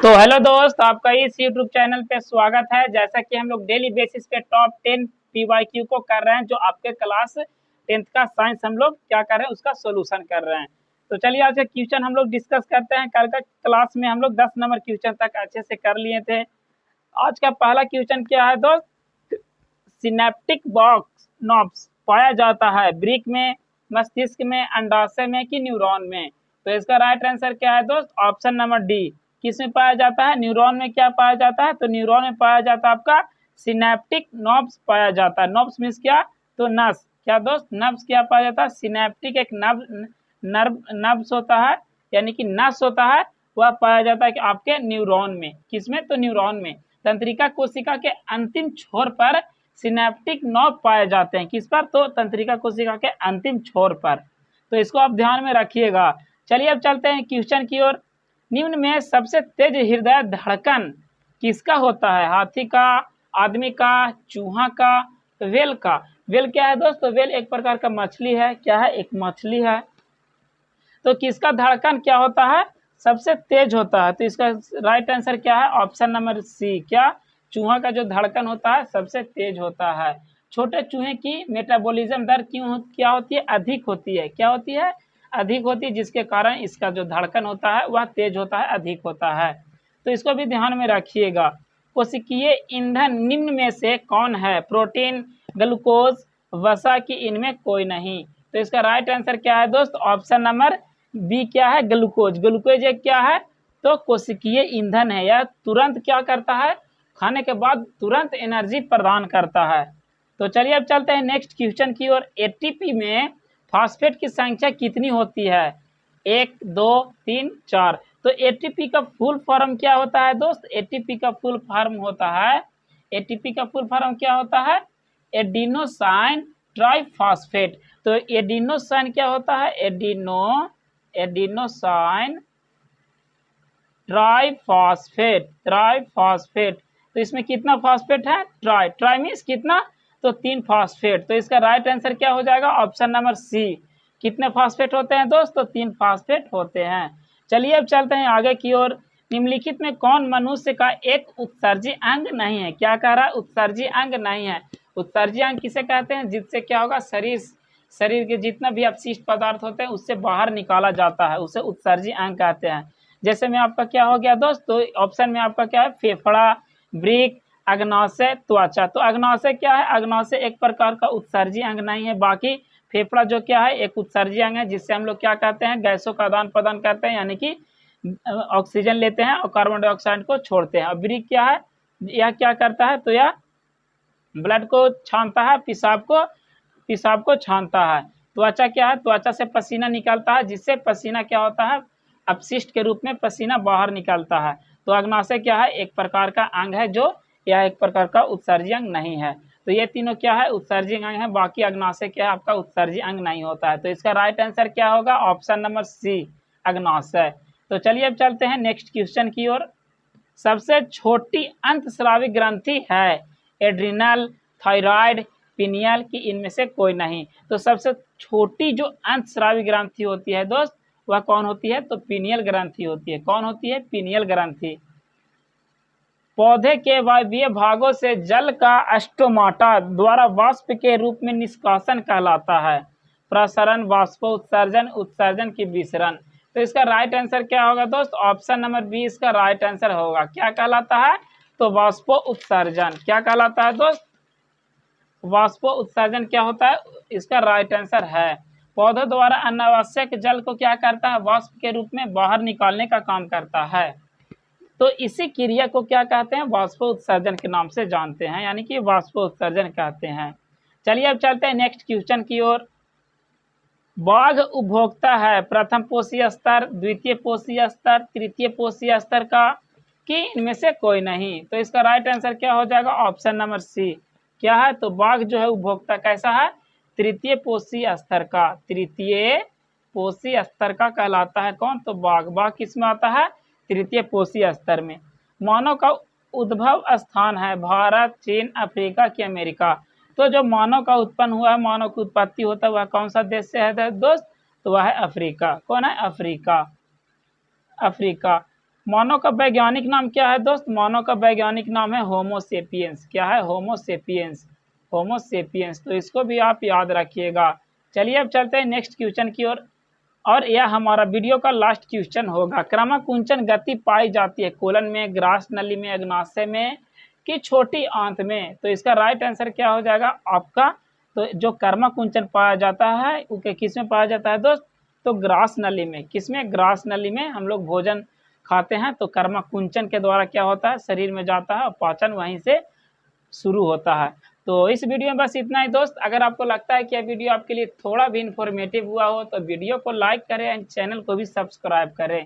तो हेलो दोस्त, आपका इस यूट्यूब चैनल पे स्वागत है। जैसा कि हम लोग डेली बेसिस पे टॉप 10 पीवाईक्यू को कर रहे हैं, जो आपके क्लास 10th का साइंस हम लोग क्या कर रहे हैं उसका सोल्यूशन कर रहे हैं। तो चलिए आज का क्वेश्चन हम लोग डिस्कस करते हैं। कल का क्लास में हम लोग 10 नंबर क्वेश्चन तक अच्छे से कर लिए थे। आज का पहला क्वेश्चन क्या है दोस्त? सिनेप्टिक बॉक्स नॉब्स पाया जाता है ब्रेक में, मस्तिष्क में, अंडाशय में कि न्यूरॉन में? तो इसका राइट आंसर क्या है दोस्त? Option number D. किस में पाया जाता है? न्यूरॉन में। क्या पाया जाता है? तो न्यूरॉन में पाया जाता है आपका सिनेप्टिक नॉब्स पाया जाता है। नॉब्स मीन्स क्या? तो नस। क्या दोस्त? नब्स क्या पाया जाता है? सिनेप्टिक एक नब्स होता है, यानी कि नस होता है, वह पाया जाता है कि आपके न्यूरॉन में। किसमें? तो न्यूरॉन में। तंत्रिका कोशिका के अंतिम छोर पर सिनेप्टिक नॉब पाए जाते हैं। किस पर? तो तंत्रिका कोशिका के अंतिम छोर पर। तो इसको आप ध्यान में रखिएगा। चलिए अब चलते हैं क्वेश्चन की ओर। निम्न में सबसे तेज हृदय धड़कन किसका होता है? हाथी का, आदमी का, चूहा का, वेल का? वेल क्या है दोस्तों? वेल एक प्रकार का मछली है। क्या है? एक मछली है। तो किसका धड़कन क्या होता है? सबसे तेज होता है। तो इसका राइट आंसर क्या है? Option number C. क्या? चूहा का जो धड़कन होता है सबसे तेज होता है। छोटे चूहे की मेटाबॉलिज्म दर क्या होती है? अधिक होती है। क्या होती है? अधिक होती है, जिसके कारण इसका जो धड़कन होता है वह तेज होता है, अधिक होता है। तो इसको भी ध्यान में रखिएगा। कोशिकीय ईंधन निम्न में से कौन है? प्रोटीन, ग्लूकोज, वसा की इनमें कोई नहीं? तो इसका राइट आंसर क्या है दोस्त? Option number B. क्या है? ग्लूकोज। ग्लूकोज एक क्या है? तो कोशिकीय ईंधन है। यह तुरंत क्या करता है? खाने के बाद तुरंत एनर्जी प्रदान करता है। तो चलिए अब चलते हैं नेक्स्ट क्वेश्चन की ओर। एटीपी में फास्फेट की संख्या कितनी होती है? 1, 2, 3, 4। तो एटीपी का फुल फॉर्म क्या होता है दोस्त? एटीपी का फुल फॉर्म होता है, एटीपी का फुल फॉर्म क्या होता है? Adenosine triphosphate. तो एडिनोसाइन क्या होता है? Adenosine triphosphate. ट्राइफॉस्फेट। तो इसमें कितना फॉस्फेट है? ट्राई। ट्राई मीन्स कितना? तो 3 फॉस्फेट। तो इसका राइट आंसर क्या हो जाएगा? Option number C. कितने फॉस्फेट होते हैं दोस्त? तो 3 फॉस्फेट होते हैं। चलिए अब चलते हैं आगे की ओर। निम्नलिखित में कौन मनुष्य का एक उत्सर्जी अंग नहीं है? क्या कह रहा है? उत्सर्जी अंग नहीं है। उत्सर्जी अंग किसे कहते हैं? जिससे क्या होगा? शरीर के जितना भी अपशिष्ट पदार्थ होते हैं उससे बाहर निकाला जाता है, उसे उत्सर्जी अंग कहते हैं। जैसे में आपका क्या हो गया दोस्त? तो ऑप्शन में आपका क्या है? फेफड़ा, वृक्क, अग्नाशय, त्वचा। तो अग्नाशय क्या है? अग्नाशय एक प्रकार का उत्सर्जी अंग नहीं है। बाकी फेफड़ा जो क्या है? एक उत्सर्जी अंग है, जिससे हम लोग क्या कहते हैं? गैसों का आदान प्रदान करते हैं, यानी कि ऑक्सीजन लेते हैं और कार्बन डाइऑक्साइड को छोड़ते हैं। और वृक्क क्या है? यह क्या करता है? तो यह ब्लड को छानता है, पेशाब को छानता है। त्वचा क्या है? त्वचा से पसीना निकलता है, जिससे पसीना क्या होता है? अपशिष्ट के रूप में पसीना बाहर निकलता है। तो अग्नाशय क्या है? एक प्रकार का अंग है, जो यह एक प्रकार का उत्सर्जी अंग नहीं है। तो ये तीनों क्या है? उत्सर्जी अंग है। बाकी अग्नाशय क्या है? आपका उत्सर्जी अंग नहीं होता है। तो इसका राइट आंसर क्या होगा? ऑप्शन नंबर सी, अग्नाशय। तो चलिए अब चलते हैं नेक्स्ट क्वेश्चन की ओर। सबसे छोटी अंतस्रावी ग्रंथि है एड्रिनल, थायराइड, पिनियल की इनमें से कोई नहीं? तो सबसे छोटी जो अंतस्रावी ग्रंथि होती है दोस्त, वह कौन होती है? तो पिनियल ग्रंथि होती है। कौन होती है? पिनियल ग्रंथि। पौधे के वायवीय भागों से जल का स्टोमाटा द्वारा वाष्प के रूप में निष्कासन कहलाता है। प्रसरण, वाष्पोत्सर्जन, उत्सर्जन की विसरण। तो इसका राइट आंसर क्या होगा दोस्त? ऑप्शन नंबर बी इसका राइट आंसर होगा। क्या कहलाता है? तो वाष्पो उत्सर्जन। क्या कहलाता है दोस्त? वाष्पो उत्सर्जन क्या होता है? इसका राइट आंसर है। पौधों द्वारा अनावश्यक जल को क्या करता है? वाष्प के रूप में बाहर निकालने का काम करता है। तो इसी क्रिया को क्या कहते हैं? वाष्पो उत्सर्जन के नाम से जानते हैं, यानी कि वाष्पो उत्सर्जन कहते हैं। चलिए अब चलते हैं नेक्स्ट क्वेश्चन की ओर। बाघ उपभोक्ता है प्रथम पोषी स्तर, द्वितीय पोषी स्तर, तृतीय पोषी स्तर का कि इनमें से कोई नहीं? तो इसका राइट आंसर क्या हो जाएगा? Option number C. क्या है? तो बाघ जो है उपभोक्ता कैसा है? तृतीय पोषी स्तर का। तृतीय पोषी स्तर का कहलाता है कौन? तो बाघ। बाघ किस में आता है? तृतीय पोषी स्तर में। मानव का उद्भव स्थान है भारत, चीन, अफ्रीका कि अमेरिका? तो जो मानव का उत्पन्न हुआ है, मानव की उत्पत्ति होता है, वह कौन सा देश से है दोस्त? तो वह है अफ्रीका। कौन है? अफ्रीका। अफ्रीका। मानव का वैज्ञानिक नाम क्या है दोस्त? मानव का वैज्ञानिक नाम है होमोसेपियंस। क्या है? Homo sapiens, Homo sapiens. तो इसको भी आप याद रखिएगा। चलिए अब चलते हैं नेक्स्ट क्वेश्चन की ओर, और यह हमारा वीडियो का लास्ट क्वेश्चन होगा। क्रमकुंचन गति पाई जाती है कोलन में, ग्रास नली में, अग्नाशय में कि छोटी आंत में? तो इसका राइट आंसर क्या हो जाएगा आपका? तो जो कर्मकुंचन पाया जाता है वो किस में पाया जाता है दोस्त? तो ग्रास नली में। किसमें? ग्रास नली में हम लोग भोजन खाते हैं तो कर्मकुंचन के द्वारा क्या होता है? शरीर में जाता है और पाचन वहीं से शुरू होता है। तो इस वीडियो में बस इतना ही दोस्त। अगर आपको लगता है कि यह वीडियो आपके लिए थोड़ा भी इन्फॉर्मेटिव हुआ हो तो वीडियो को लाइक करें एंड चैनल को भी सब्सक्राइब करें।